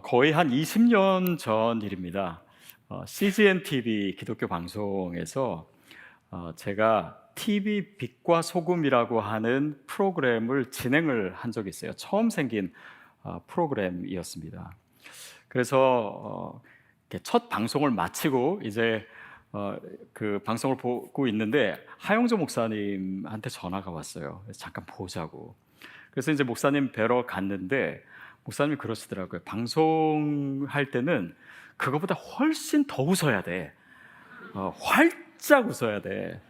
거의 한 20년 전 일입니다. CGN TV 기독교 방송에서 제가 TV 빛과 소금이라고 하는 프로그램을 진행을 한 적이 있어요. 처음 생긴 프로그램이었습니다. 그래서 이렇게 첫 방송을 마치고 이제 그 방송을 보고 있는데 하영조 목사님한테 전화가 왔어요. 그래서 잠깐 보자고. 그래서 이제 목사님 뵈러 갔는데 목사님이 그러시더라고요. 방송할 때는 그거보다 훨씬 더 웃어야 돼. 활짝 웃어야 돼.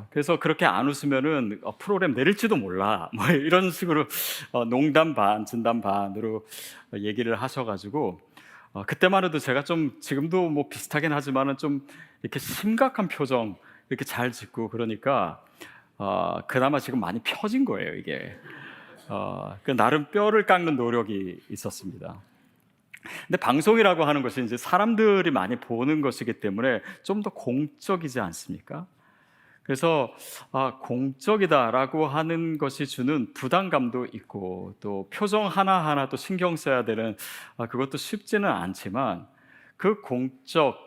그래서 그렇게 안 웃으면은 프로그램 내릴지도 몰라. 뭐 이런 식으로 농담 반, 진담 반으로 얘기를 하셔가지고 그때만 해도 제가 좀 지금도 뭐 비슷하긴 하지만은 좀 이렇게 심각한 표정 이렇게 잘 짓고 그러니까 그나마 지금 많이 펴진 거예요, 이게. 그 나름 뼈를 깎는 노력이 있었습니다. 근데 방송이라고 하는 것이 이제 사람들이 많이 보는 것이기 때문에 좀 더 공적이지 않습니까? 그래서 공적이다라고 하는 것이 주는 부담감도 있고 또 표정 하나하나 또 신경 써야 되는 그것도 쉽지는 않지만 그 공적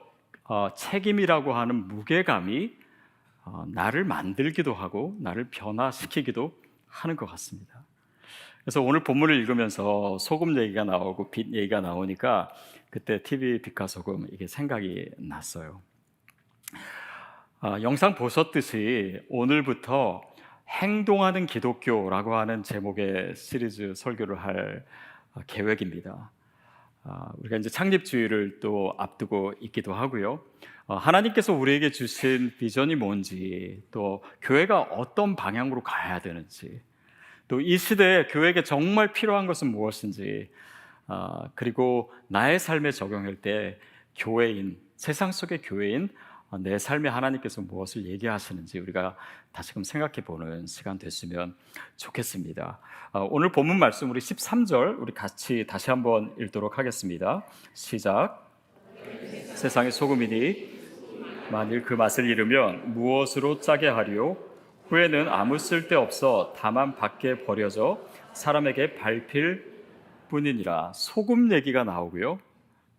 책임이라고 하는 무게감이 나를 만들기도 하고 나를 변화시키기도 하는 것 같습니다. 그래서 오늘 본문을 읽으면서 소금 얘기가 나오고 빛 얘기가 나오니까 그때 TV 빛과 소금 이게 생각이 났어요. 영상 보셨듯이 오늘부터 행동하는 기독교라고 하는 제목의 시리즈 설교를 할 계획입니다. 우리가 이제 창립주의를 또 앞두고 있기도 하고요. 하나님께서 우리에게 주신 비전이 뭔지, 또 교회가 어떤 방향으로 가야 되는지, 또 이 시대에 교회에게 정말 필요한 것은 무엇인지, 그리고 나의 삶에 적용할 때 교회인, 세상 속의 교회인 내 삶에 하나님께서 무엇을 얘기하시는지 우리가 다시금 생각해 보는 시간 됐으면 좋겠습니다. 오늘 본문 말씀 우리 13절 우리 같이 다시 한번 읽도록 하겠습니다. 시작. 세상의 소금이니 만일 그 맛을 잃으면 무엇으로 짜게 하리요? 후에는 아무 쓸데없어 다만 밖에 버려져 사람에게 밟힐 뿐이니라. 소금 얘기가 나오고요.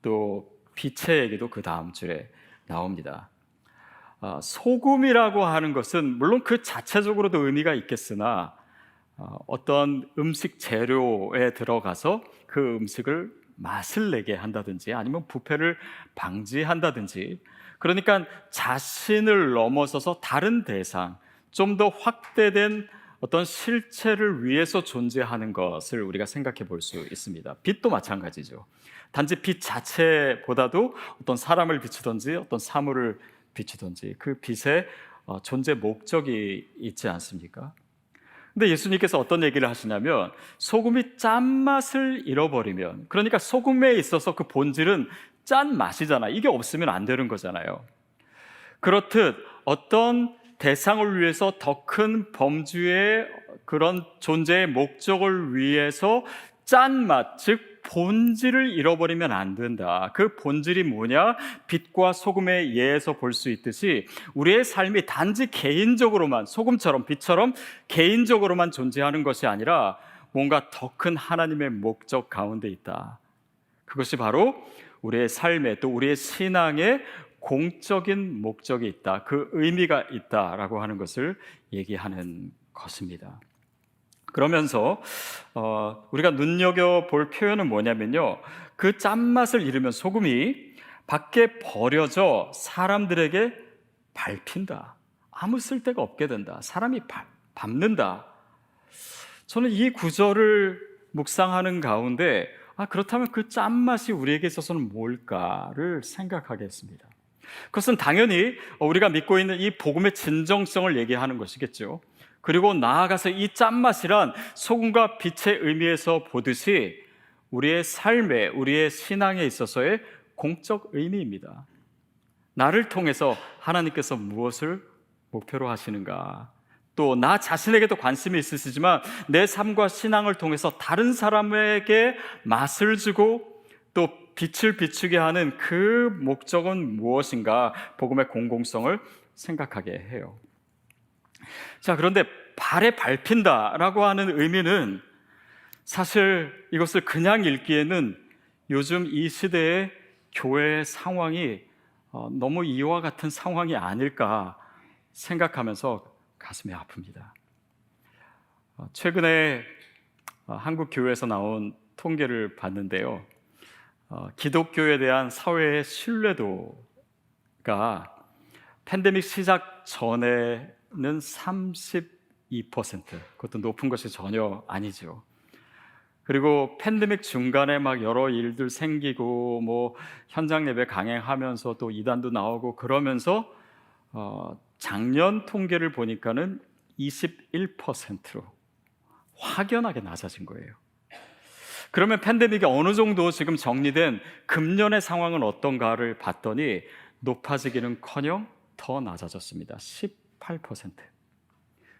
또 빛의 얘기도 그 다음 줄에 나옵니다. 소금이라고 하는 것은 물론 그 자체적으로도 의미가 있겠으나 어떤 음식 재료에 들어가서 그 음식을 맛을 내게 한다든지 아니면 부패를 방지한다든지, 그러니까 자신을 넘어서서 다른 대상, 좀 더 확대된 어떤 실체를 위해서 존재하는 것을 우리가 생각해 볼 수 있습니다. 빛도 마찬가지죠. 단지 빛 자체보다도 어떤 사람을 비추든지 어떤 사물을 비추든지 그 빛의 존재 목적이 있지 않습니까? 근데 예수님께서 어떤 얘기를 하시냐면 소금이 짠맛을 잃어버리면, 그러니까 소금에 있어서 그 본질은 짠맛이잖아. 이게 없으면 안 되는 거잖아요. 그렇듯 어떤 대상을 위해서 더 큰 범주의 그런 존재의 목적을 위해서 짠맛, 즉 본질을 잃어버리면 안 된다. 그 본질이 뭐냐? 빛과 소금의 예에서 볼 수 있듯이 우리의 삶이 단지 개인적으로만, 소금처럼 빛처럼 개인적으로만 존재하는 것이 아니라 뭔가 더 큰 하나님의 목적 가운데 있다. 그것이 바로 우리의 삶에, 또 우리의 신앙에 공적인 목적이 있다, 그 의미가 있다라고 하는 것을 얘기하는 것입니다. 그러면서 우리가 눈여겨볼 표현은 뭐냐면요, 그 짠맛을 잃으면 소금이 밖에 버려져 사람들에게 밟힌다. 아무 쓸데가 없게 된다. 사람이 밟는다. 저는 이 구절을 묵상하는 가운데 그렇다면 그 짠맛이 우리에게 있어서는 뭘까를 생각하게 했습니다. 그것은 당연히 우리가 믿고 있는 이 복음의 진정성을 얘기하는 것이겠죠. 그리고 나아가서 이 짠맛이란 소금과 빛의 의미에서 보듯이 우리의 삶에, 우리의 신앙에 있어서의 공적 의미입니다. 나를 통해서 하나님께서 무엇을 목표로 하시는가, 또 나 자신에게도 관심이 있으시지만 내 삶과 신앙을 통해서 다른 사람에게 맛을 주고 또 빛을 비추게 하는 그 목적은 무엇인가, 복음의 공공성을 생각하게 해요. 자, 그런데 발에 밟힌다라고 하는 의미는 사실 이것을 그냥 읽기에는 요즘 이 시대의 교회의 상황이 너무 이와 같은 상황이 아닐까 생각하면서 가슴이 아픕니다. 최근에 한국 교회에서 나온 통계를 봤는데요. 기독교에 대한 사회의 신뢰도가 팬데믹 시작 전에는 32%, 그것도 높은 것이 전혀 아니죠. 그리고 팬데믹 중간에 막 여러 일들 생기고 뭐 현장 예배 강행하면서 또 이단도 나오고 그러면서 작년 통계를 보니까는 21%로 확연하게 낮아진 거예요. 그러면 팬데믹이 어느 정도 지금 정리된 금년의 상황은 어떤가를 봤더니 높아지기는커녕 더 낮아졌습니다. 18%.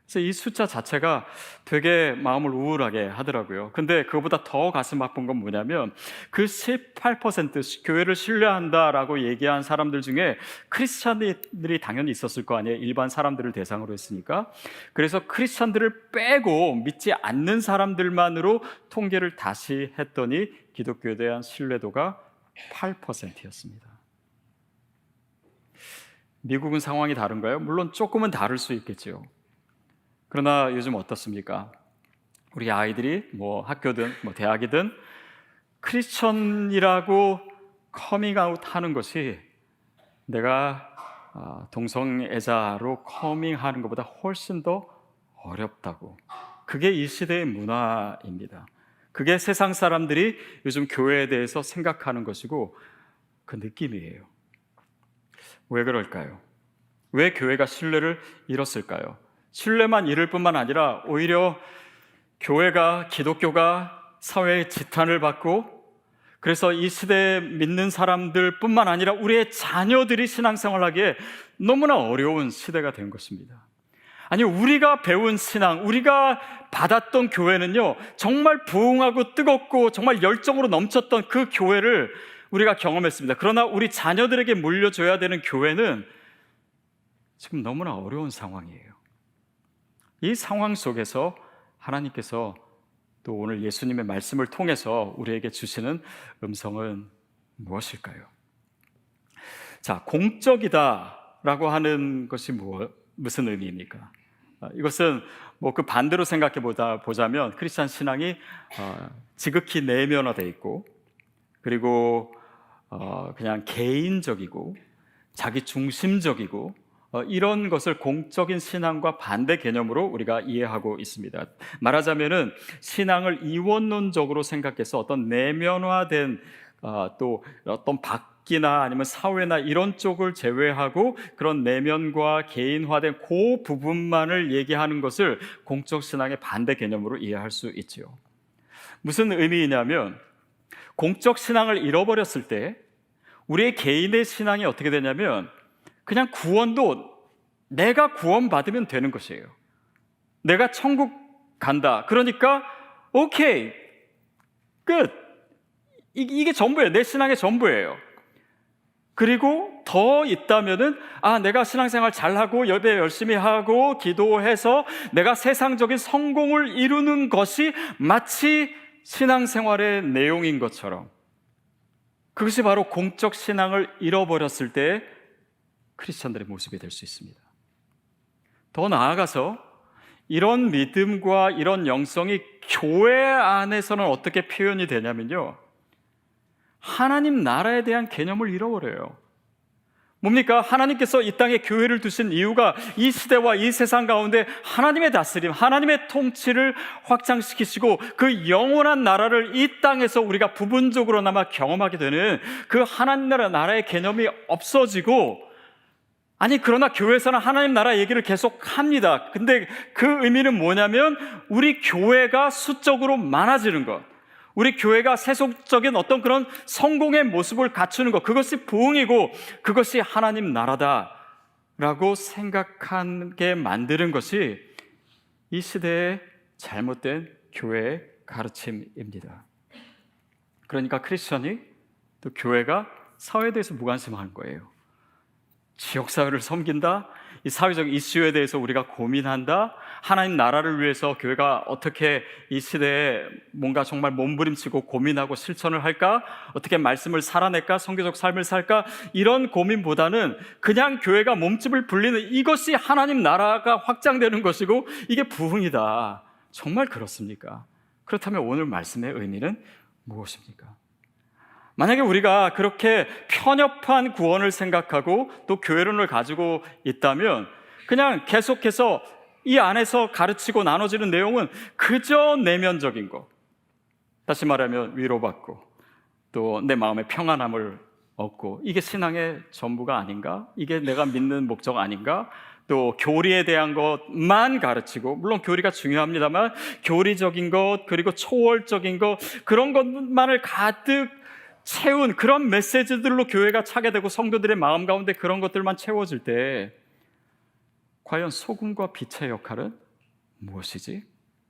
그래서 이 숫자 자체가 되게 마음을 우울하게 하더라고요. 근데 그거보다 더 가슴 아픈 건 뭐냐면 그 18% 교회를 신뢰한다라고 얘기한 사람들 중에 크리스찬들이 당연히 있었을 거 아니에요. 일반 사람들을 대상으로 했으니까. 그래서 크리스찬들을 빼고 믿지 않는 사람들만으로 통계를 다시 했더니 기독교에 대한 신뢰도가 8%였습니다. 미국은 상황이 다른가요? 물론 조금은 다를 수 있겠죠. 그러나 요즘 어떻습니까? 우리 아이들이 뭐 학교든 뭐 대학이든 크리스천이라고 커밍아웃 하는 것이 내가 동성애자로 커밍하는 것보다 훨씬 더 어렵다고. 그게 이 시대의 문화입니다. 그게 세상 사람들이 요즘 교회에 대해서 생각하는 것이고 그 느낌이에요. 왜 그럴까요? 왜 교회가 신뢰를 잃었을까요? 신뢰만 잃을 뿐만 아니라 오히려 교회가, 기독교가 사회의 지탄을 받고 그래서 이 시대에 믿는 사람들 뿐만 아니라 우리의 자녀들이 신앙생활하기에 너무나 어려운 시대가 된 것입니다. 아니, 우리가 배운 신앙, 우리가 받았던 교회는요, 정말 부흥하고 뜨겁고 정말 열정으로 넘쳤던 그 교회를 우리가 경험했습니다. 그러나 우리 자녀들에게 물려줘야 되는 교회는 지금 너무나 어려운 상황이에요. 이 상황 속에서 하나님께서 또 오늘 예수님의 말씀을 통해서 우리에게 주시는 음성은 무엇일까요? 자, 공적이다라고 하는 것이 무슨 의미입니까? 이것은 뭐 그 반대로 생각해 보자면 크리스찬 신앙이 지극히 내면화되어 있고 그리고 그냥 개인적이고 자기 중심적이고 이런 것을 공적인 신앙과 반대 개념으로 우리가 이해하고 있습니다. 말하자면은 신앙을 이원론적으로 생각해서 어떤 내면화된 또 어떤 밖이나 아니면 사회나 이런 쪽을 제외하고 그런 내면과 개인화된 그 부분만을 얘기하는 것을 공적 신앙의 반대 개념으로 이해할 수 있지요. 무슨 의미이냐면 공적 신앙을 잃어버렸을 때 우리의 개인의 신앙이 어떻게 되냐면 그냥 구원도 내가 구원받으면 되는 것이에요. 내가 천국 간다. 그러니까 오케이, 끝. 이게 전부예요. 내 신앙의 전부예요. 그리고 더 있다면은 내가 신앙생활 잘하고 예배 열심히 하고 기도해서 내가 세상적인 성공을 이루는 것이 마치 신앙생활의 내용인 것처럼 그것이 바로 공적 신앙을 잃어버렸을 때 크리스천들의 모습이 될 수 있습니다. 더 나아가서 이런 믿음과 이런 영성이 교회 안에서는 어떻게 표현이 되냐면요, 하나님 나라에 대한 개념을 잃어버려요. 뭡니까? 하나님께서 이 땅에 교회를 두신 이유가 이 시대와 이 세상 가운데 하나님의 다스림, 하나님의 통치를 확장시키시고 그 영원한 나라를 이 땅에서 우리가 부분적으로나마 경험하게 되는 그 하나님 나라의 개념이 없어지고, 그러나 교회에서는 하나님 나라 얘기를 계속 합니다. 근데 그 의미는 뭐냐면 우리 교회가 수적으로 많아지는 것, 우리 교회가 세속적인 어떤 그런 성공의 모습을 갖추는 것, 그것이 부흥이고 그것이 하나님 나라다라고 생각하게 만드는 것이 이 시대의 잘못된 교회의 가르침입니다. 그러니까 크리스천이 또 교회가 사회에 대해서 무관심한 거예요. 지역사회를 섬긴다? 이 사회적 이슈에 대해서 우리가 고민한다. 하나님 나라를 위해서 교회가 어떻게 이 시대에 뭔가 정말 몸부림치고 고민하고 실천을 할까? 어떻게 말씀을 살아낼까? 성교적 삶을 살까? 이런 고민보다는 그냥 교회가 몸집을 불리는 이것이 하나님 나라가 확장되는 것이고 이게 부흥이다. 정말 그렇습니까? 그렇다면 오늘 말씀의 의미는 무엇입니까? 만약에 우리가 그렇게 편협한 구원을 생각하고 또 교회론을 가지고 있다면 그냥 계속해서 이 안에서 가르치고 나눠지는 내용은 그저 내면적인 것, 다시 말하면 위로받고 또 내 마음의 평안함을 얻고 이게 신앙의 전부가 아닌가? 이게 내가 믿는 목적 아닌가? 또 교리에 대한 것만 가르치고, 물론 교리가 중요합니다만 교리적인 것 그리고 초월적인 것 그런 것만을 가득 채운 그런 메시지들로 교회가 차게 되고 성도들의 마음 가운데 그런 것들만 채워질 때 과연 소금과 빛의 역할은 무엇이지?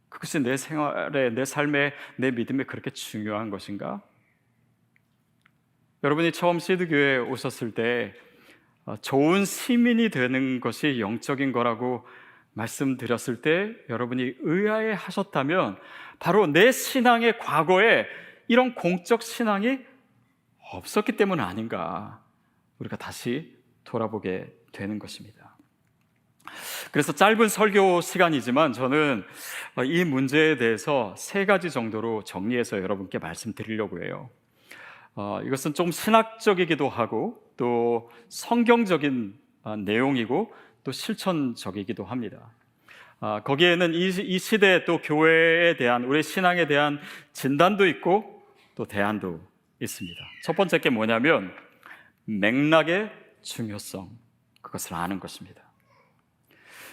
그것이 내 생활에, 내 삶에, 내 믿음에 그렇게 중요한 것인가? 여러분이 처음 시드교회에 오셨을 때 좋은 시민이 되는 것이 영적인 거라고 말씀드렸을 때 여러분이 의아해 하셨다면 바로 내 신앙의 과거에 이런 공적 신앙이 없었기 때문 아닌가 우리가 다시 돌아보게 되는 것입니다. 그래서 짧은 설교 시간이지만 저는 이 문제에 대해서 3가지 정도로 정리해서 여러분께 말씀드리려고 해요. 이것은 좀 신학적이기도 하고 또 성경적인 내용이고 또 실천적이기도 합니다. 거기에는 이 시대 또 교회에 대한 우리의 신앙에 대한 진단도 있고 또 대안도 있습니다. 첫 번째 게 뭐냐면 맥락의 중요성, 그것을 아는 것입니다.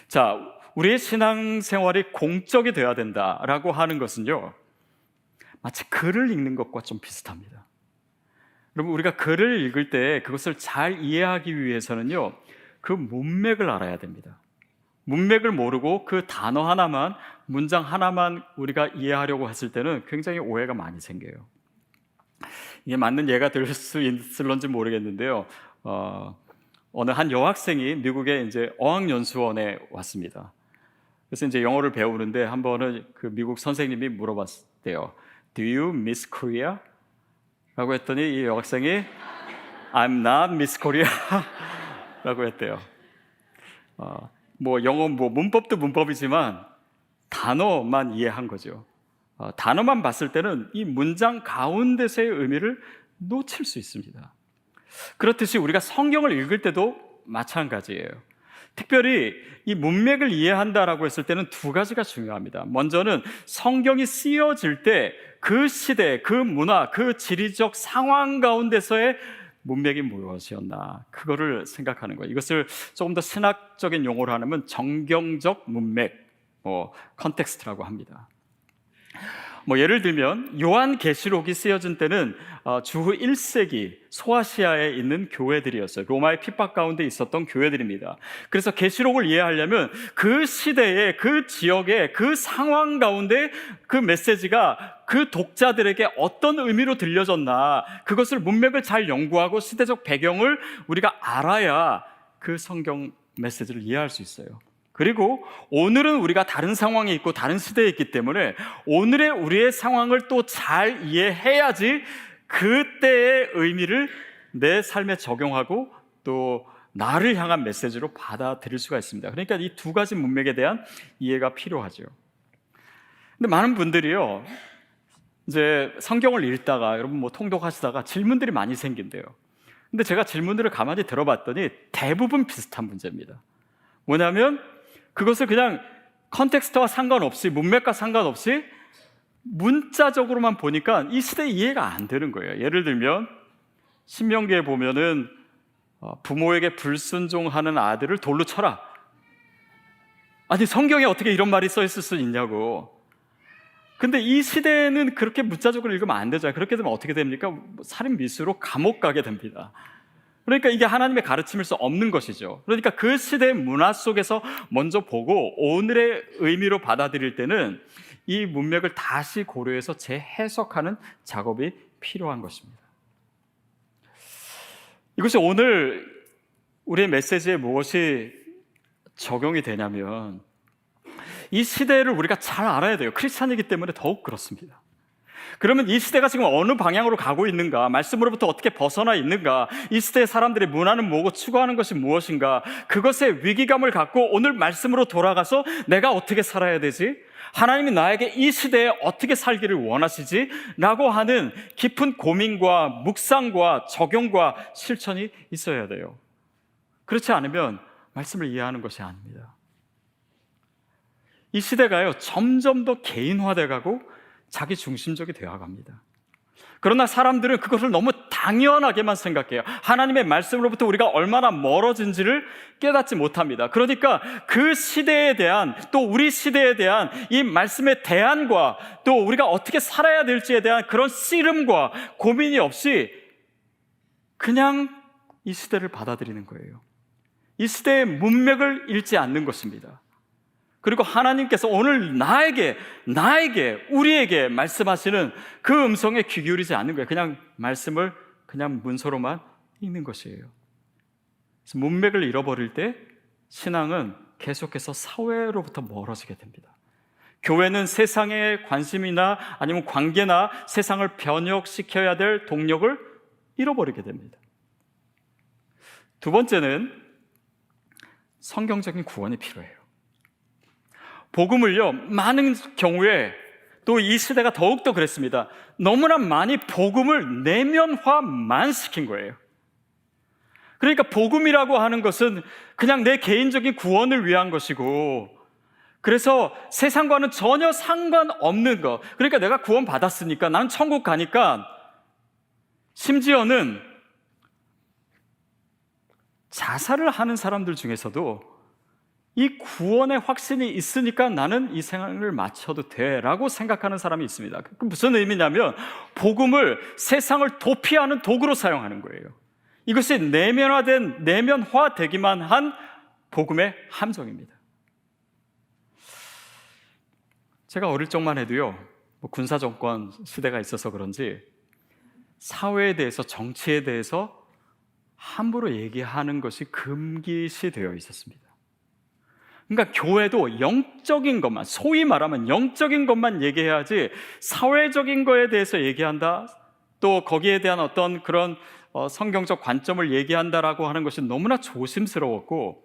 자, 우리의 신앙생활이 공적이 되어야 된다라고 하는 것은요, 마치 글을 읽는 것과 좀 비슷합니다. 여러분, 우리가 글을 읽을 때 그것을 잘 이해하기 위해서는요, 그 문맥을 알아야 됩니다. 문맥을 모르고 그 단어 하나만, 문장 하나만 우리가 이해하려고 했을 때는 굉장히 오해가 많이 생겨요. 이게 맞는 예가 될 수 있을런지 모르겠는데요. 어느 한 여학생이 미국에 이제 어학연수원에 왔습니다. 그래서 이제 영어를 배우는데 한 번은 그 미국 선생님이 물어봤대요. Do you miss Korea? 라고 했더니 이 여학생이 I'm not miss Korea 라고 했대요. 뭐 영어 문법도 문법이지만 단어만 이해한 거죠. 단어만 봤을 때는 이 문장 가운데서의 의미를 놓칠 수 있습니다. 그렇듯이 우리가 성경을 읽을 때도 마찬가지예요. 특별히 이 문맥을 이해한다라고 했을 때는 2가지가 중요합니다. 먼저는 성경이 쓰여질 때 그 시대, 그 문화, 그 지리적 상황 가운데서의 문맥이 무엇이었나, 그거를 생각하는 거예요. 이것을 조금 더 신학적인 용어로 하면 정경적 문맥, 컨텍스트라고 합니다. 예를 들면 요한계시록이 쓰여진 때는 주후 1세기 소아시아에 있는 교회들이었어요. 로마의 핍박 가운데 있었던 교회들입니다. 그래서 계시록을 이해하려면 그 시대의 그 지역의 그 상황 가운데 그 메시지가 그 독자들에게 어떤 의미로 들려졌나, 그것을 문맥을 잘 연구하고 시대적 배경을 우리가 알아야 그 성경 메시지를 이해할 수 있어요. 그리고 오늘은 우리가 다른 상황에 있고 다른 시대에 있기 때문에 오늘의 우리의 상황을 또 잘 이해해야지 그때의 의미를 내 삶에 적용하고 또 나를 향한 메시지로 받아들일 수가 있습니다. 그러니까 이 2가지 문맥에 대한 이해가 필요하죠. 근데 많은 분들이요, 이제 성경을 읽다가 여러분 통독하시다가 질문들이 많이 생긴대요. 근데 제가 질문들을 가만히 들어봤더니 대부분 비슷한 문제입니다. 뭐냐면 그것을 그냥 컨텍스트와 상관없이, 문맥과 상관없이 문자적으로만 보니까 이 시대의 이해가 안 되는 거예요. 예를 들면 신명기에 보면은 부모에게 불순종하는 아들을 돌로 쳐라. 아니, 성경에 어떻게 이런 말이 써 있을 수 있냐고. 근데 이 시대에는 그렇게 문자적으로 읽으면 안 되잖아요. 그렇게 되면 어떻게 됩니까? 살인 미수로 감옥 가게 됩니다. 그러니까 이게 하나님의 가르침일 수 없는 것이죠. 그러니까 그 시대의 문화 속에서 먼저 보고 오늘의 의미로 받아들일 때는 이 문맥을 다시 고려해서 재해석하는 작업이 필요한 것입니다. 이것이 오늘 우리의 메시지에 무엇이 적용이 되냐면 이 시대를 우리가 잘 알아야 돼요. 크리스찬이기 때문에 더욱 그렇습니다. 그러면 이 시대가 지금 어느 방향으로 가고 있는가, 말씀으로부터 어떻게 벗어나 있는가, 이 시대의 사람들의 문화는 뭐고 추구하는 것이 무엇인가, 그것에 위기감을 갖고 오늘 말씀으로 돌아가서 내가 어떻게 살아야 되지? 하나님이 나에게 이 시대에 어떻게 살기를 원하시지? 라고 하는 깊은 고민과 묵상과 적용과 실천이 있어야 돼요. 그렇지 않으면 말씀을 이해하는 것이 아닙니다. 이 시대가요, 점점 더 개인화돼 가고 자기 중심적이 되어갑니다. 그러나 사람들은 그것을 너무 당연하게만 생각해요. 하나님의 말씀으로부터 우리가 얼마나 멀어진지를 깨닫지 못합니다. 그러니까 그 시대에 대한, 또 우리 시대에 대한 이 말씀의 대안과 또 우리가 어떻게 살아야 될지에 대한 그런 씨름과 고민이 없이 그냥 이 시대를 받아들이는 거예요. 이 시대의 문맥을 읽지 않는 것입니다. 그리고 하나님께서 오늘 나에게, 우리에게 말씀하시는 그 음성에 귀 기울이지 않는 거예요. 그냥 말씀을 그냥 문서로만 읽는 것이에요. 그래서 문맥을 잃어버릴 때 신앙은 계속해서 사회로부터 멀어지게 됩니다. 교회는 세상의 관심이나 아니면 관계나 세상을 변혁시켜야 될 동력을 잃어버리게 됩니다. 두 번째는 성경적인 구원이 필요해요. 복음을요, 많은 경우에 또 이 시대가 더욱더 그랬습니다. 너무나 많이 복음을 내면화만 시킨 거예요. 그러니까 복음이라고 하는 것은 그냥 내 개인적인 구원을 위한 것이고, 그래서 세상과는 전혀 상관없는 것. 그러니까 내가 구원 받았으니까, 나는 천국 가니까, 심지어는 자살을 하는 사람들 중에서도 이 구원의 확신이 있으니까 나는 이 생을 마쳐도 돼라고 생각하는 사람이 있습니다. 그 무슨 의미냐면 복음을 세상을 도피하는 도구로 사용하는 거예요. 이것이 내면화되기만 한 복음의 함정입니다. 제가 어릴 적만 해도요, 군사정권 시대가 있어서 그런지 사회에 대해서, 정치에 대해서 함부로 얘기하는 것이 금기시 되어 있었습니다. 그러니까 교회도 영적인 것만, 소위 말하면 영적인 것만 얘기해야지 사회적인 거에 대해서 얘기한다, 또 거기에 대한 어떤 그런 성경적 관점을 얘기한다라고 하는 것이 너무나 조심스러웠고,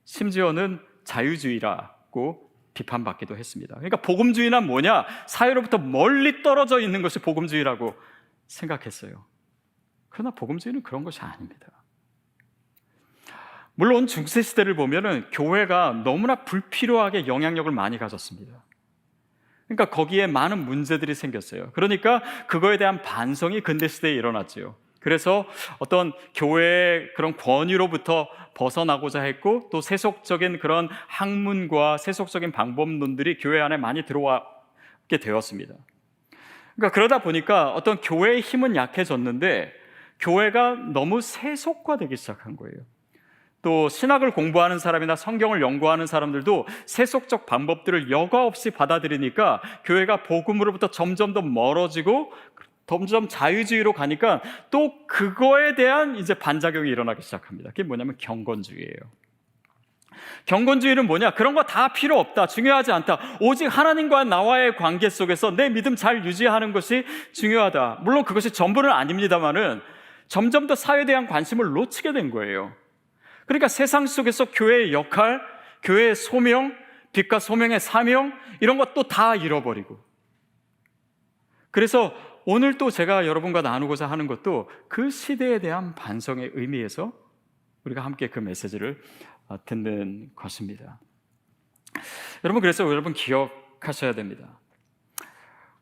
심지어는 자유주의라고 비판받기도 했습니다. 그러니까 복음주의란 뭐냐? 사회로부터 멀리 떨어져 있는 것이 복음주의라고 생각했어요. 그러나 복음주의는 그런 것이 아닙니다. 물론 중세시대를 보면은 교회가 너무나 불필요하게 영향력을 많이 가졌습니다. 그러니까 거기에 많은 문제들이 생겼어요. 그러니까 그거에 대한 반성이 근대시대에 일어났죠. 그래서 어떤 교회의 그런 권위로부터 벗어나고자 했고, 또 세속적인 그런 학문과 세속적인 방법론들이 교회 안에 많이 들어왔게 되었습니다. 그러니까 그러다 보니까 어떤 교회의 힘은 약해졌는데 교회가 너무 세속화되기 시작한 거예요. 또 신학을 공부하는 사람이나 성경을 연구하는 사람들도 세속적 방법들을 여과 없이 받아들이니까 교회가 복음으로부터 점점 더 멀어지고 점점 자유주의로 가니까 또 그거에 대한 이제 반작용이 일어나기 시작합니다. 그게 뭐냐면 경건주의예요. 경건주의는 뭐냐? 그런 거 다 필요 없다, 중요하지 않다, 오직 하나님과 나와의 관계 속에서 내 믿음 잘 유지하는 것이 중요하다. 물론 그것이 전부는 아닙니다만은 점점 더 사회에 대한 관심을 놓치게 된 거예요. 그러니까 세상 속에서 교회의 역할, 교회의 소명, 빛과 소명의 사명, 이런 것도 다 잃어버리고, 그래서 오늘 또 제가 여러분과 나누고자 하는 것도 그 시대에 대한 반성의 의미에서 우리가 함께 그 메시지를 듣는 것입니다. 여러분, 그래서 여러분 기억하셔야 됩니다.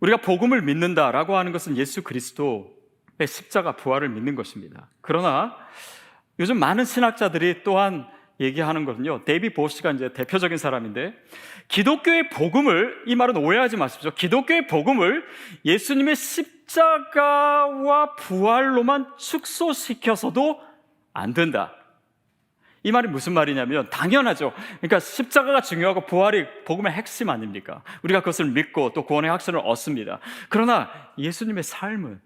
우리가 복음을 믿는다라고 하는 것은 예수 그리스도의 십자가 부활을 믿는 것입니다. 그러나 요즘 많은 신학자들이 또한 얘기하는 거는요, 데이비드 보시가 이제 대표적인 사람인데, 기독교의 복음을, 이 말은 오해하지 마십시오, 기독교의 복음을 예수님의 십자가와 부활로만 축소시켜서도 안 된다. 이 말이 무슨 말이냐면, 당연하죠. 그러니까 십자가가 중요하고 부활이 복음의 핵심 아닙니까? 우리가 그것을 믿고 또 구원의 확신을 얻습니다. 그러나 예수님의 삶은,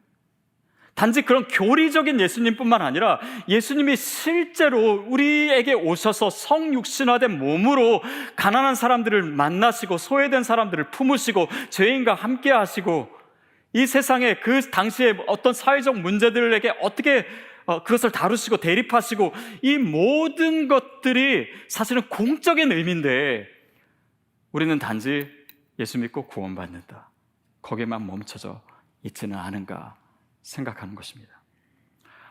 단지 그런 교리적인 예수님뿐만 아니라 예수님이 실제로 우리에게 오셔서 성육신화된 몸으로 가난한 사람들을 만나시고 소외된 사람들을 품으시고 죄인과 함께 하시고 이 세상에 그 당시에 어떤 사회적 문제들에게 어떻게 그것을 다루시고 대립하시고 이 모든 것들이 사실은 공적인 의미인데 우리는 단지 예수 믿고 구원받는다, 거기에만 멈춰져 있지는 않은가 생각하는 것입니다.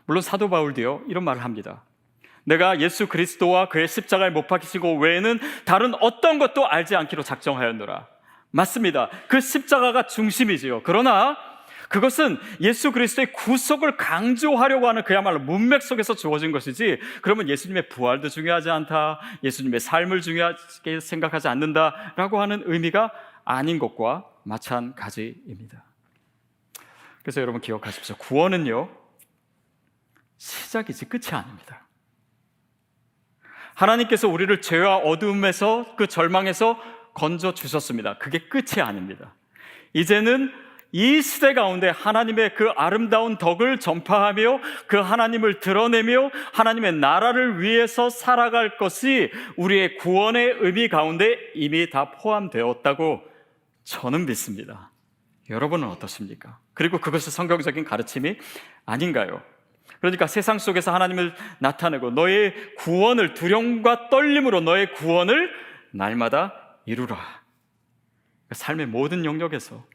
물론 사도 바울도요 이런 말을 합니다. 내가 예수 그리스도와 그의 십자가에 못 박히시고 외에는 다른 어떤 것도 알지 않기로 작정하였노라. 맞습니다. 그 십자가가 중심이지요. 그러나 그것은 예수 그리스도의 구속을 강조하려고 하는 그야말로 문맥 속에서 주어진 것이지, 그러면 예수님의 부활도 중요하지 않다, 예수님의 삶을 중요하게 생각하지 않는다라고 하는 의미가 아닌 것과 마찬가지입니다. 그래서 여러분 기억하십시오. 구원은요 시작이지 끝이 아닙니다. 하나님께서 우리를 죄와 어두움에서, 그 절망에서 건져 주셨습니다. 그게 끝이 아닙니다. 이제는 이 시대 가운데 하나님의 그 아름다운 덕을 전파하며 그 하나님을 드러내며 하나님의 나라를 위해서 살아갈 것이 우리의 구원의 의미 가운데 이미 다 포함되었다고 저는 믿습니다. 여러분은 어떻습니까? 그리고 그것이 성경적인 가르침이 아닌가요? 그러니까 세상 속에서 하나님을 나타내고 너의 구원을, 두려움과 떨림으로 너의 구원을 날마다 이루라. 삶의 모든 영역에서,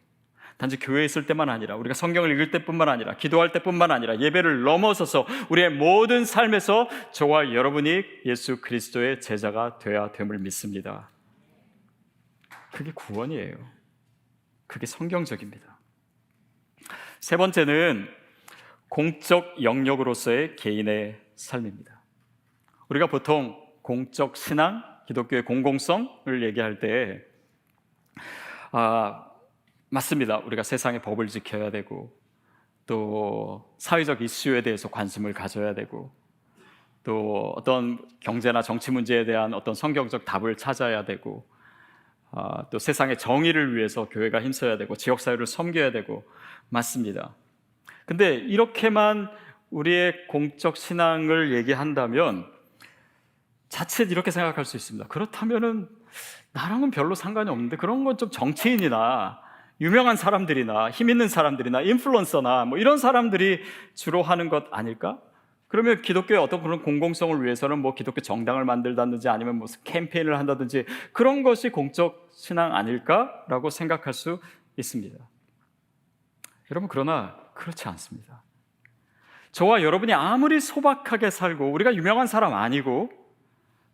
단지 교회에 있을 때만 아니라, 우리가 성경을 읽을 때뿐만 아니라, 기도할 때뿐만 아니라, 예배를 넘어서서 우리의 모든 삶에서 저와 여러분이 예수 그리스도의 제자가 되어야 됨을 믿습니다. 그게 구원이에요. 그게 성경적입니다. 세 번째는 공적 영역으로서의 개인의 삶입니다. 우리가 보통 공적 신앙, 기독교의 공공성을 얘기할 때 맞습니다. 우리가 세상의 법을 지켜야 되고, 또 사회적 이슈에 대해서 관심을 가져야 되고, 또 어떤 경제나 정치 문제에 대한 어떤 성경적 답을 찾아야 되고, 또 세상의 정의를 위해서 교회가 힘써야 되고, 지역사회를 섬겨야 되고, 맞습니다. 근데 이렇게만 우리의 공적 신앙을 얘기한다면 자칫 이렇게 생각할 수 있습니다. 그렇다면은 나랑은 별로 상관이 없는데, 그런 건 좀 정치인이나 유명한 사람들이나 힘 있는 사람들이나 인플루언서나 뭐 이런 사람들이 주로 하는 것 아닐까? 그러면 기독교의 어떤 그런 공공성을 위해서는 뭐 기독교 정당을 만들다든지 아니면 무슨 캠페인을 한다든지 그런 것이 공적 신앙 아닐까라고 생각할 수 있습니다. 여러분, 그러나 그렇지 않습니다. 저와 여러분이 아무리 소박하게 살고 우리가 유명한 사람 아니고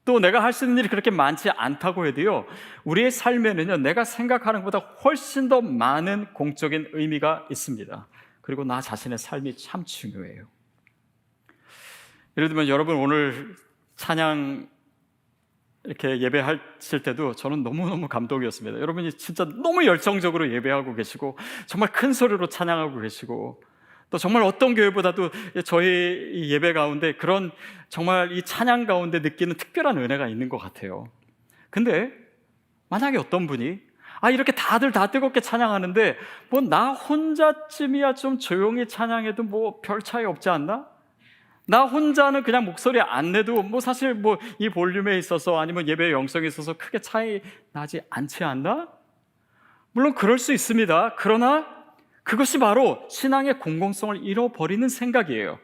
또 내가 할 수 있는 일이 그렇게 많지 않다고 해도요, 우리의 삶에는요 내가 생각하는 것보다 훨씬 더 많은 공적인 의미가 있습니다. 그리고 나 자신의 삶이 참 중요해요. 예를 들면 여러분 오늘 찬양 이렇게 예배하실 때도 저는 너무너무 감동이었습니다. 여러분이 진짜 너무 열정적으로 예배하고 계시고 정말 큰 소리로 찬양하고 계시고, 또 정말 어떤 교회보다도 저희 이 예배 가운데 그런 정말 이 찬양 가운데 느끼는 특별한 은혜가 있는 것 같아요. 근데 만약에 어떤 분이 이렇게 다들 다 뜨겁게 찬양하는데 뭐 나 혼자쯤이야 좀 조용히 찬양해도 뭐 별 차이 없지 않나? 나 혼자는 그냥 목소리 안 내도 뭐 사실 뭐 이 볼륨에 있어서 아니면 예배의 영성에 있어서 크게 차이 나지 않지 않나? 물론 그럴 수 있습니다. 그러나 그것이 바로 신앙의 공공성을 잃어버리는 생각이에요.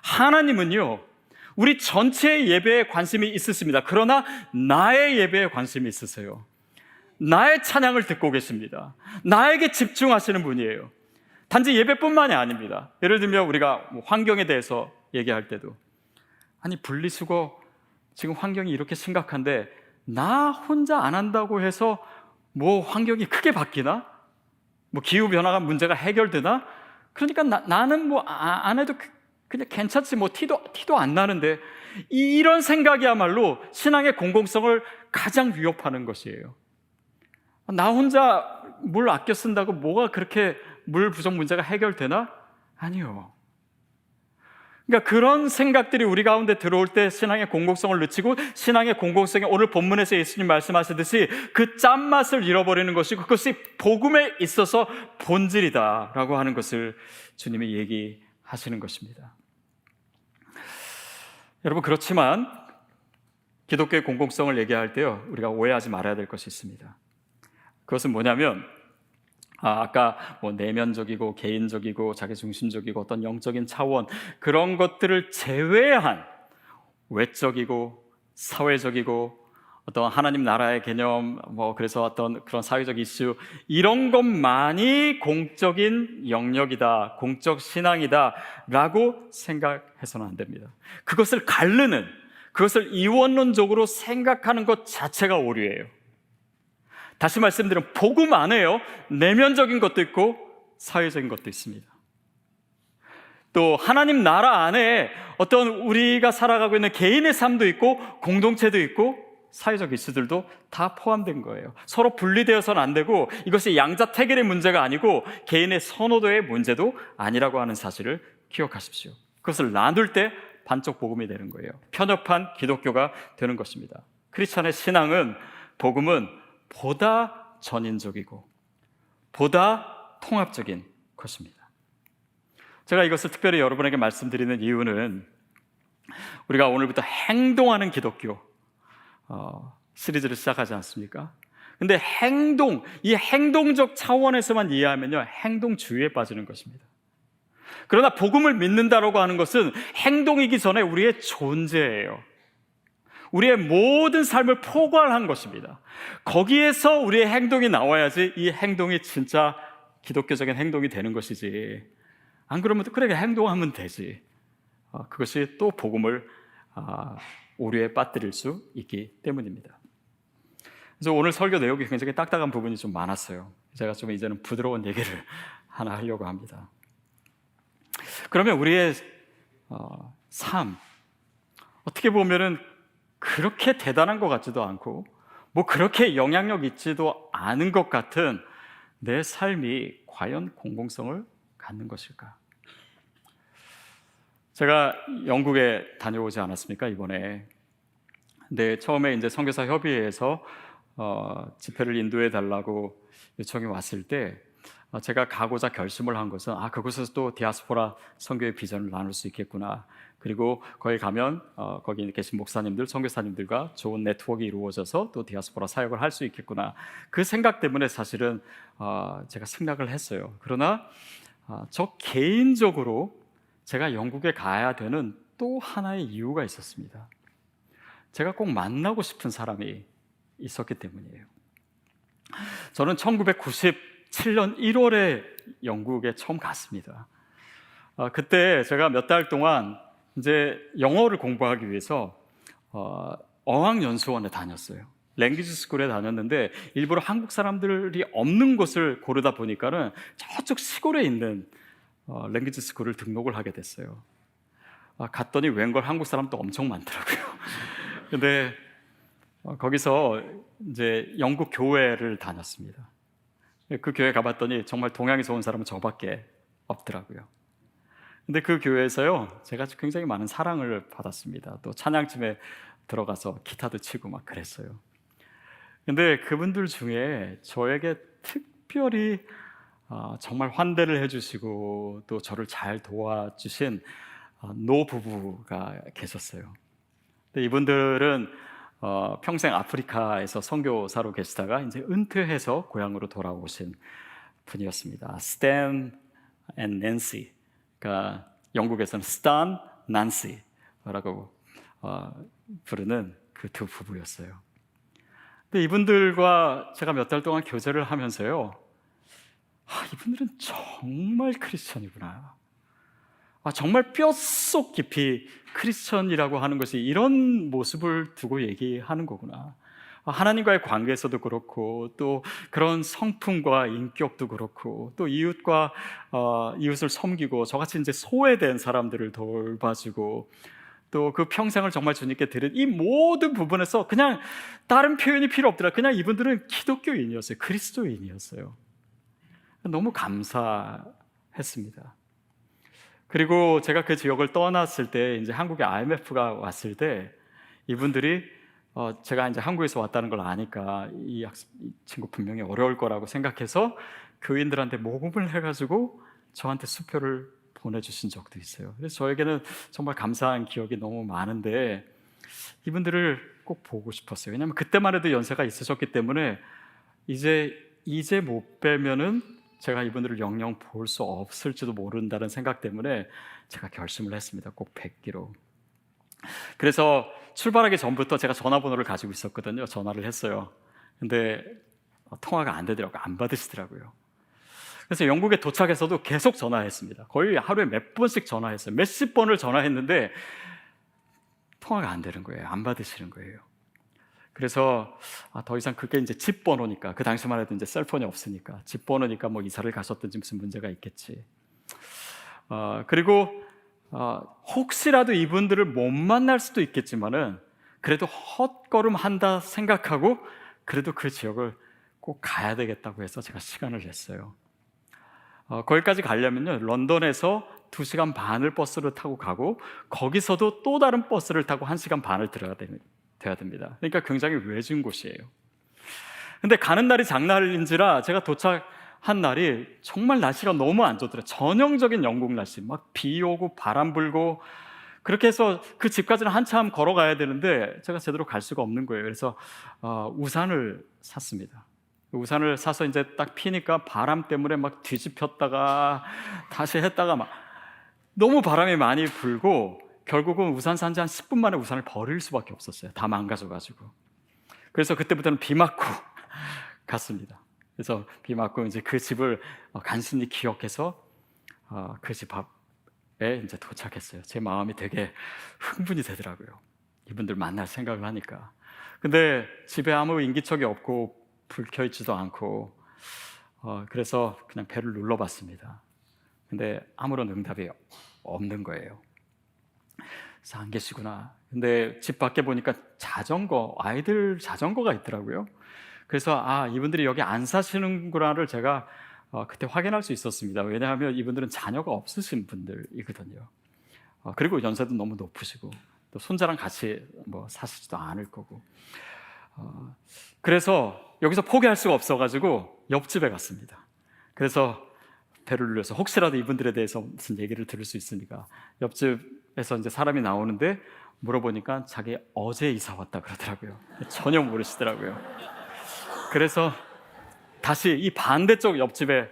하나님은요 우리 전체의 예배에 관심이 있으십니다. 그러나 나의 예배에 관심이 있으세요. 나의 찬양을 듣고 계십니다. 나에게 집중하시는 분이에요. 단지 예배뿐만이 아닙니다. 예를 들면 우리가 환경에 대해서 얘기할 때도, 아니 분리수거 지금 환경이 이렇게 심각한데 나 혼자 안 한다고 해서 뭐 환경이 크게 바뀌나? 뭐 기후변화가 문제가 해결되나? 그러니까 나는 뭐 안 해도 그냥 괜찮지 뭐 티도 안 나는데, 이런 생각이야말로 신앙의 공공성을 가장 위협하는 것이에요. 나 혼자 물 아껴 쓴다고 뭐가 그렇게 물 부족 문제가 해결되나? 아니요. 그러니까 그런 생각들이 우리 가운데 들어올 때 신앙의 공공성을 늦추고, 신앙의 공공성이 오늘 본문에서 예수님 말씀하시듯이 그 짠맛을 잃어버리는 것이고 그것이 복음에 있어서 본질이다 라고 하는 것을 주님이 얘기하시는 하시는 것입니다. 여러분, 그렇지만 기독교의 공공성을 얘기할 때요, 우리가 오해하지 말아야 될 것이 있습니다. 그것은 뭐냐면 아까 내면적이고 개인적이고 자기중심적이고 어떤 영적인 차원, 그런 것들을 제외한 외적이고 사회적이고 어떤 하나님 나라의 개념, 그래서 어떤 그런 사회적 이슈, 이런 것만이 공적인 영역이다, 공적 신앙이다 라고 생각해서는 안 됩니다. 그것을 가르는, 그것을 이원론적으로 생각하는 것 자체가 오류예요. 다시 말씀드리면 복음 안에요, 내면적인 것도 있고 사회적인 것도 있습니다. 또 하나님 나라 안에 어떤 우리가 살아가고 있는 개인의 삶도 있고 공동체도 있고 사회적 이슈들도 다 포함된 거예요. 서로 분리되어서는 안 되고, 이것이 양자택일의 문제가 아니고 개인의 선호도의 문제도 아니라고 하는 사실을 기억하십시오. 그것을 나눌 때 반쪽 복음이 되는 거예요. 편협한 기독교가 되는 것입니다. 크리스찬의 신앙은, 복음은 보다 전인적이고 보다 통합적인 것입니다. 제가 이것을 특별히 여러분에게 말씀드리는 이유는, 우리가 오늘부터 행동하는 기독교 시리즈를 시작하지 않습니까? 근데 이 행동적 차원에서만 이해하면요, 행동주의에 빠지는 것입니다. 그러나 복음을 믿는다라고 하는 것은 행동이기 전에 우리의 존재예요. 우리의 모든 삶을 포괄한 것입니다. 거기에서 우리의 행동이 나와야지 이 행동이 진짜 기독교적인 행동이 되는 것이지, 안 그러면 그래 행동하면 되지, 그것이 또 복음을 오류에 빠뜨릴 수 있기 때문입니다. 그래서 오늘 설교 내용이 굉장히 딱딱한 부분이 좀 많았어요. 제가 좀 이제는 부드러운 얘기를 하나 하려고 합니다. 그러면 우리의 삶, 어떻게 보면은 그렇게 대단한 것 같지도 않고 그렇게 영향력 있지도 않은 것 같은 내 삶이 과연 공공성을 갖는 것일까? 제가 영국에 다녀오지 않았습니까, 이번에? 근데 처음에 이제 선교사 협의회에서 집회를 인도해 달라고 요청이 왔을 때, 제가 가고자 결심을 한 것은 그곳에서 또 디아스포라 선교의 비전을 나눌 수 있겠구나. 그리고 거기 가면 거기 계신 목사님들, 선교사님들과 좋은 네트워크가 이루어져서 또 디아스포라 사역을 할 수 있겠구나. 그 생각 때문에 사실은 제가 승낙을 했어요. 그러나 저 개인적으로 제가 영국에 가야 되는 또 하나의 이유가 있었습니다. 제가 꼭 만나고 싶은 사람이 있었기 때문이에요. 저는 1997년 1월에 영국에 처음 갔습니다. 그때 제가 몇 달 동안 이제 영어를 공부하기 위해서 어학연수원에 다녔어요. 랭귀지 스쿨에 다녔는데 일부러 한국 사람들이 없는 곳을 고르다 보니까는 저쪽 시골에 있는 랭귀지 스쿨을 등록을 하게 됐어요. 갔더니 웬걸 한국 사람도 엄청 많더라고요. 근데 거기서 이제 영국 교회를 다녔습니다. 그 교회 가봤더니 정말 동양에서 온 사람은 저밖에 없더라고요. 근데 그 교회에서요, 제가 굉장히 많은 사랑을 받았습니다. 또 찬양팀에 들어가서 기타도 치고 막 그랬어요. 근데 그분들 중에 저에게 특별히 정말 환대를 해주시고 또 저를 잘 도와주신 노부부가 계셨어요. 근데 이분들은 평생 아프리카에서 선교사로 계시다가 이제 은퇴해서 고향으로 돌아오신 분이었습니다. 스탠 앤 낸시, 그러니까 영국에서는 스탄, 난시라고 부르는 그 두 부부였어요. 근데 이분들과 제가 몇 달 동안 교제를 하면서요, 이분들은 정말 크리스천이구나. 정말 뼛속 깊이 크리스천이라고 하는 것이 이런 모습을 두고 얘기하는 거구나. 하나님과의 관계에서도 그렇고, 또 그런 성품과 인격도 그렇고, 또 이웃을 섬기고 저같이 이제 소외된 사람들을 돌봐주고, 또 그 평생을 정말 주님께 드린 이 모든 부분에서 그냥 다른 표현이 필요 없더라. 그냥 이분들은 기독교인이었어요. 그리스도인이었어요. 너무 감사했습니다. 그리고 제가 그 지역을 떠났을 때, 이제 한국에 IMF가 왔을 때 이분들이 제가 이제 한국에서 왔다는 걸 아니까 이 친구 분명히 어려울 거라고 생각해서 교인들한테 모금을 해가지고 저한테 수표를 보내주신 적도 있어요. 그래서 저에게는 정말 감사한 기억이 너무 많은데 이분들을 꼭 보고 싶었어요. 왜냐하면 그때만 해도 연세가 있으셨기 때문에 이제 못 뵈면은 제가 이분들을 영영 볼 수 없을지도 모른다는 생각 때문에 제가 결심을 했습니다. 꼭 뵙기로. 그래서 출발하기 전부터 제가 전화번호를 가지고 있었거든요. 전화를 했어요. 근데 통화가 안 되더라고요. 안 받으시더라고요. 그래서 영국에 도착해서도 계속 전화했습니다. 거의 하루에 몇 번씩 전화했어요. 몇십 번을 전화했는데 통화가 안 되는 거예요. 안 받으시는 거예요. 그래서 더 이상 그게 이제 집 번호니까, 그 당시만 해도 이제 셀폰이 없으니까 집 번호니까 뭐 이사를 가셨든지 무슨 문제가 있겠지. 그리고 혹시라도 이분들을 못 만날 수도 있겠지만은 그래도 헛걸음 한다 생각하고 그래도 그 지역을 꼭 가야 되겠다고 해서 제가 시간을 냈어요. 거기까지 가려면요, 런던에서 2시간 반을 버스를 타고 가고 거기서도 또 다른 버스를 타고 1시간 반을 들어야 됩니다. 그러니까 굉장히 외진 곳이에요. 근데 가는 날이 장날인지라 제가 도착한 날이 정말 날씨가 너무 안 좋더라고요. 전형적인 영국 날씨, 막 비 오고 바람 불고, 그렇게 해서 그 집까지는 한참 걸어가야 되는데 제가 제대로 갈 수가 없는 거예요. 그래서 우산을 샀습니다. 우산을 사서 이제 딱 피니까 바람 때문에 막 뒤집혔다가 다시 했다가 막 너무 바람이 많이 불고 결국은 우산 산 지 한 10분 만에 우산을 버릴 수밖에 없었어요. 다 망가져가지고. 그래서 그때부터는 비 맞고 갔습니다. 그래서 비 맞고 이제 그 집을 간신히 기억해서 그 집 앞에 이제 도착했어요. 제 마음이 되게 흥분이 되더라고요. 이분들 만날 생각을 하니까. 근데 집에 아무 인기척이 없고 불 켜 있지도 않고 그래서 그냥 벨을 눌러봤습니다. 근데 아무런 응답이 없는 거예요. 그래서 안 계시구나. 근데 집 밖에 보니까 아이들 자전거가 있더라고요. 그래서 이분들이 여기 안 사시는구나를 제가 그때 확인할 수 있었습니다. 왜냐하면 이분들은 자녀가 없으신 분들이거든요. 그리고 연세도 너무 높으시고 또 손자랑 같이 뭐 사시지도 않을 거고. 그래서 여기서 포기할 수가 없어가지고 옆집에 갔습니다. 그래서 배를 눌러서 혹시라도 이분들에 대해서 무슨 얘기를 들을 수 있으니까 옆집에서 이제 사람이 나오는데 물어보니까 자기 어제 이사 왔다 그러더라고요. 전혀 모르시더라고요. 그래서 다시 이 반대쪽 옆집에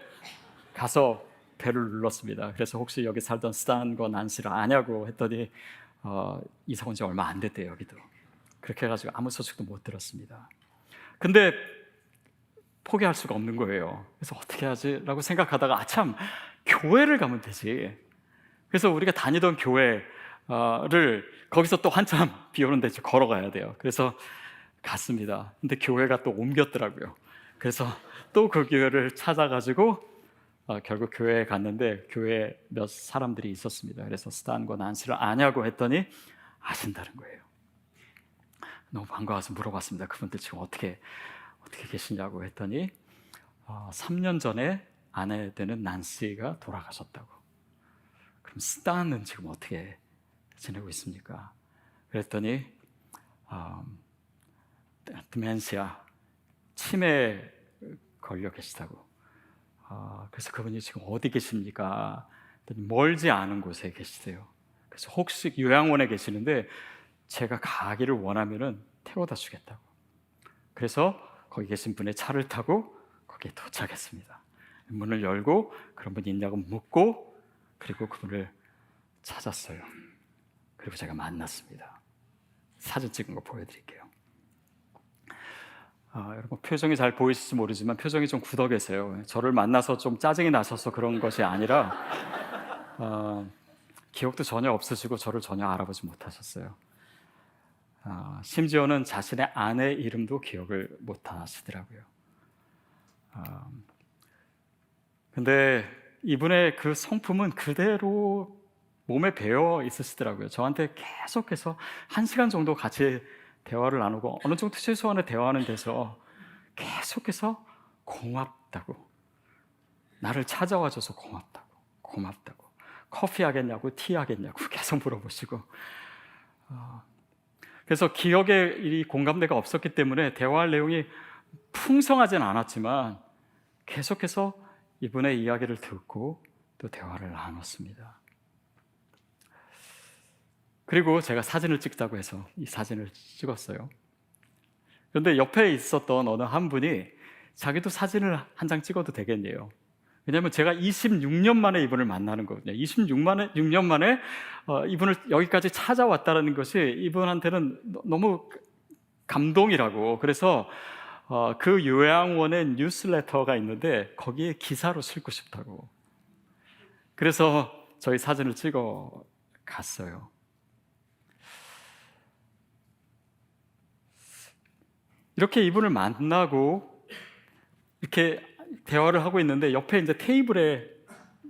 가서 배를 눌렀습니다. 그래서 혹시 여기 살던 스탄과 난시를 아냐고 했더니 이사 온 지 얼마 안 됐대요. 여기도. 그렇게 해가지고 아무 소식도 못 들었습니다. 근데 포기할 수가 없는 거예요. 그래서 어떻게 하지? 라고 생각하다가 참 교회를 가면 되지. 그래서 우리가 다니던 교회를 거기서 또 한참 비 오는데 걸어가야 돼요. 그래서 갔습니다. 근데 교회가 또 옮겼더라고요. 그래서 또 그 교회를 찾아가지고 결국 교회에 갔는데 교회에 몇 사람들이 있었습니다. 그래서 스탄과 난시를 아냐고 했더니 아신다는 거예요. 너무 반가워서 물어봤습니다. 그분들 지금 어떻게 계시냐고 했더니 3년 전에 아내 되는 난시가 돌아가셨다고. 그럼 스탄은 지금 어떻게 지내고 있습니까? 그랬더니 디멘시아, 치매에 걸려 계시다고. 그래서 그분이 지금 어디 계십니까? 했더니 멀지 않은 곳에 계시대요. 그래서 혹시 요양원에 계시는데 제가 가기를 원하면은 태워다 주겠다고. 그래서 거기 계신 분의 차를 타고 거기에 도착했습니다. 문을 열고 그런 분이 있냐고 묻고 그리고 그분을 찾았어요. 그리고 제가 만났습니다. 사진 찍은 거 보여드릴게요. 여러분 표정이 잘 보이실지 모르지만 표정이 좀 굳어 계세요. 저를 만나서 좀 짜증이 나셔서 그런 것이 아니라 기억도 전혀 없으시고 저를 전혀 알아보지 못하셨어요. 심지어는 자신의 아내 이름도 기억을 못하시더라고요. 근데 이분의 그 성품은 그대로 몸에 배어 있으시더라고요. 저한테 계속해서 1시간 정도 같이 대화를 나누고 어느 정도 최소한의 대화하는 데서 계속해서 고맙다고, 나를 찾아와줘서 고맙다고, 커피 하겠냐고 티 하겠냐고 계속 물어보시고, 그래서 기억에 이 공감대가 없었기 때문에 대화할 내용이 풍성하진 않았지만 계속해서 이분의 이야기를 듣고 또 대화를 나눴습니다. 그리고 제가 사진을 찍자고 해서 이 사진을 찍었어요. 그런데 옆에 있었던 어느 한 분이 자기도 사진을 한 장 찍어도 되겠네요. 왜냐하면 제가 26년 만에 이분을 만나는 거거든요. 26년 만에 이분을 여기까지 찾아왔다는 것이 이분한테는 너무 감동이라고. 그래서 그 요양원의 뉴스레터가 있는데 거기에 기사로 실고 싶다고. 그래서 저희 사진을 찍어 갔어요. 이렇게 이분을 만나고 이렇게 대화를 하고 있는데 옆에 이제 테이블에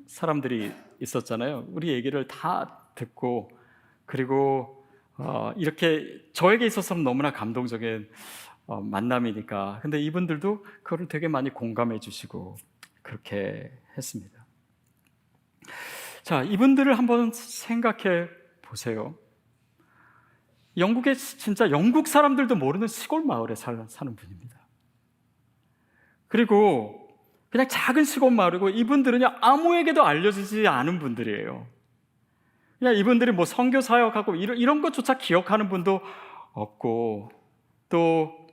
사람들이 있었잖아요. 우리 얘기를 다 듣고, 그리고 이렇게 저에게 있어서는 너무나 감동적인 만남이니까. 근데 이분들도 그거를 되게 많이 공감해 주시고 그렇게 했습니다. 자, 이분들을 한번 생각해 보세요. 영국에 진짜 영국 사람들도 모르는 시골 마을에 사는 분입니다. 그리고 그냥 작은 시골 마을이고, 이분들은요 아무에게도 알려지지 않은 분들이에요. 그냥 이분들이 뭐 선교 사역하고 이런 것조차 기억하는 분도 없고, 또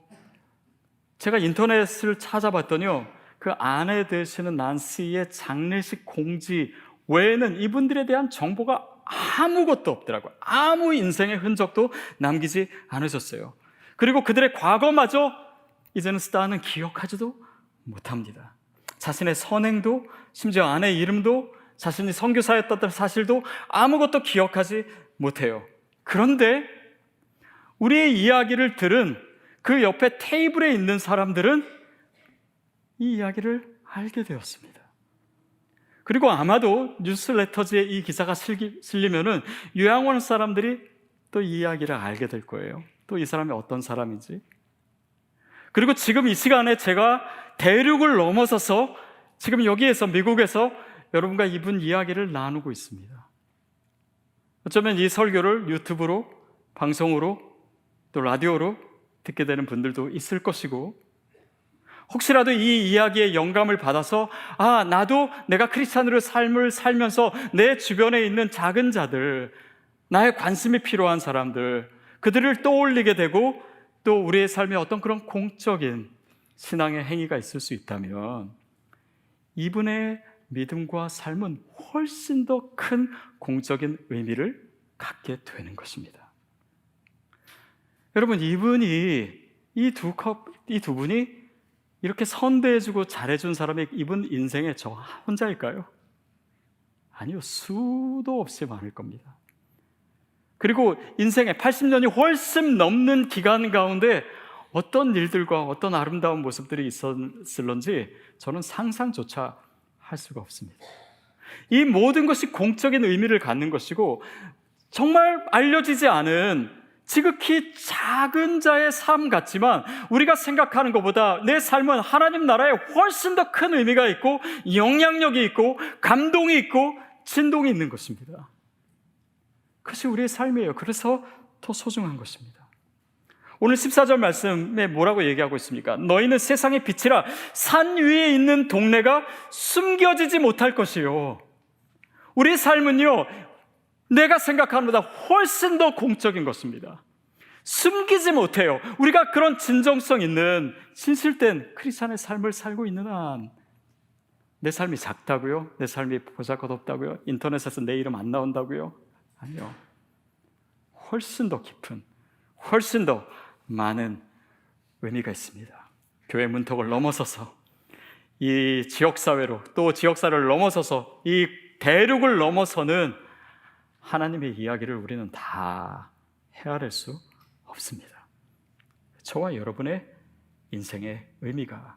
제가 인터넷을 찾아봤더니요, 그 아내 되시는 난시의 장례식 공지 외에는 이분들에 대한 정보가 아무것도 없더라고요. 아무 인생의 흔적도 남기지 않으셨어요. 그리고 그들의 과거마저 이제는 스타는 기억하지도 못합니다. 자신의 선행도, 심지어 아내 이름도, 자신이 선교사였던 사실도 아무것도 기억하지 못해요. 그런데 우리의 이야기를 들은 그 옆에 테이블에 있는 사람들은 이 이야기를 알게 되었습니다. 그리고 아마도 뉴스레터지에 이 기사가 실리면은 요양원 사람들이 또 이 이야기를 알게 될 거예요. 또 이 사람이 어떤 사람인지. 그리고 지금 이 시간에 제가 대륙을 넘어서서 지금 여기에서, 미국에서 여러분과 이분 이야기를 나누고 있습니다. 어쩌면 이 설교를 유튜브로, 방송으로, 또 라디오로 듣게 되는 분들도 있을 것이고, 혹시라도 이 이야기에 영감을 받아서 나도 내가 크리스찬으로 삶을 살면서 내 주변에 있는 작은 자들, 나의 관심이 필요한 사람들, 그들을 떠올리게 되고, 또 우리의 삶에 어떤 그런 공적인 신앙의 행위가 있을 수 있다면 이분의 믿음과 삶은 훨씬 더 큰 공적인 의미를 갖게 되는 것입니다. 여러분, 이 두 분이 이렇게 선대해주고 잘해준 사람이 이분 인생에 저 혼자일까요? 아니요, 수도 없이 많을 겁니다. 그리고 인생의 80년이 훨씬 넘는 기간 가운데 어떤 일들과 어떤 아름다운 모습들이 있었을런지 저는 상상조차 할 수가 없습니다. 이 모든 것이 공적인 의미를 갖는 것이고, 정말 알려지지 않은 지극히 작은 자의 삶 같지만 우리가 생각하는 것보다 내 삶은 하나님 나라에 훨씬 더 큰 의미가 있고 영향력이 있고 감동이 있고 진동이 있는 것입니다. 그것이 우리의 삶이에요. 그래서 더 소중한 것입니다. 오늘 14절 말씀에 뭐라고 얘기하고 있습니까? 너희는 세상의 빛이라 산 위에 있는 동네가 숨겨지지 못할 것이요. 우리의 삶은요, 내가 생각하는 것보다 훨씬 더 공적인 것입니다. 숨기지 못해요. 우리가 그런 진정성 있는 진실된 크리스찬의 삶을 살고 있는 한 내 삶이 작다고요? 내 삶이 보잘것없다고요? 인터넷에서 내 이름 안 나온다고요? 아니요. 훨씬 더 깊은, 훨씬 더 많은 의미가 있습니다. 교회 문턱을 넘어서서 이 지역사회로, 또 지역사회를 넘어서서 이 대륙을 넘어서는 하나님의 이야기를 우리는 다 헤아릴 수 없습니다. 저와 여러분의 인생의 의미가,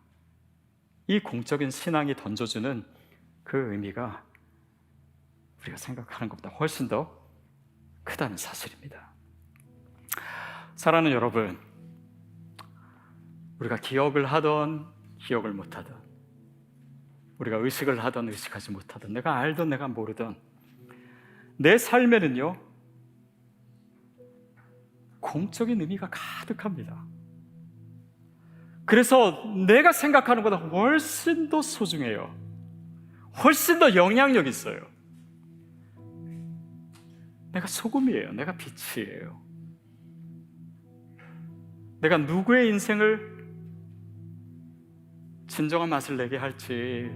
이 공적인 신앙이 던져주는 그 의미가 우리가 생각하는 것보다 훨씬 더 크다는 사실입니다. 사랑하는 여러분, 우리가 기억을 하던 기억을 못하던, 우리가 의식을 하던 의식하지 못하던, 내가 알던 내가 모르던 내 삶에는요 공적인 의미가 가득합니다. 그래서 내가 생각하는 것보다 훨씬 더 소중해요. 훨씬 더 영향력이 있어요. 내가 소금이에요. 내가 빛이에요. 내가 누구의 인생을 진정한 맛을 내게 할지,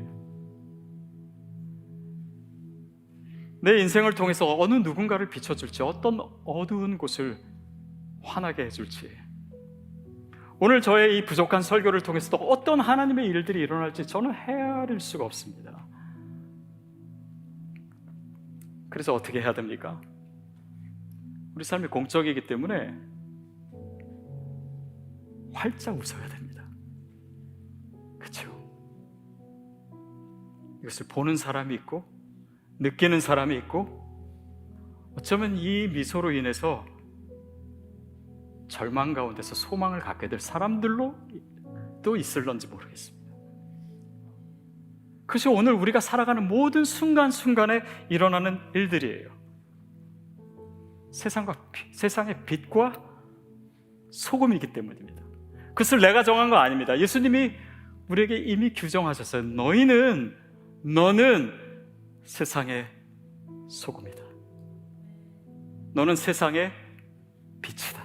내 인생을 통해서 어느 누군가를 비춰줄지, 어떤 어두운 곳을 환하게 해줄지, 오늘 저의 이 부족한 설교를 통해서도 어떤 하나님의 일들이 일어날지 저는 헤아릴 수가 없습니다. 그래서 어떻게 해야 됩니까? 우리 삶이 공적이기 때문에 활짝 웃어야 됩니다. 그렇죠? 이것을 보는 사람이 있고 느끼는 사람이 있고, 어쩌면 이 미소로 인해서 절망 가운데서 소망을 갖게 될 사람들로 또 있을런지 모르겠습니다. 그것이 오늘 우리가 살아가는 모든 순간순간에 일어나는 일들이에요. 세상의 빛과 소금이기 때문입니다. 그것을 내가 정한 거 아닙니다. 예수님이 우리에게 이미 규정하셨어요. 너는 세상의 소금이다. 너는 세상의 빛이다.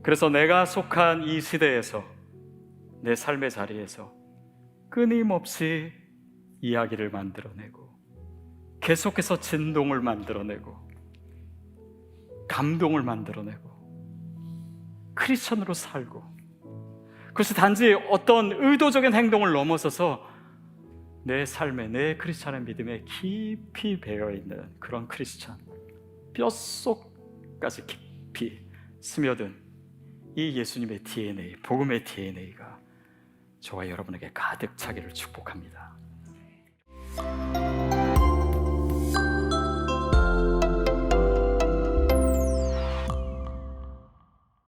그래서 내가 속한 이 시대에서, 내 삶의 자리에서 끊임없이 이야기를 만들어내고, 계속해서 진동을 만들어내고, 감동을 만들어내고, 크리스천으로 살고, 그것이 단지 어떤 의도적인 행동을 넘어서서 내 삶에, 내 크리스천의 믿음에 깊이 배어있는 그런 크리스천, 뼛속까지 깊이 스며든 이 예수님의 DNA, 복음의 DNA가 저와 여러분에게 가득 차기를 축복합니다.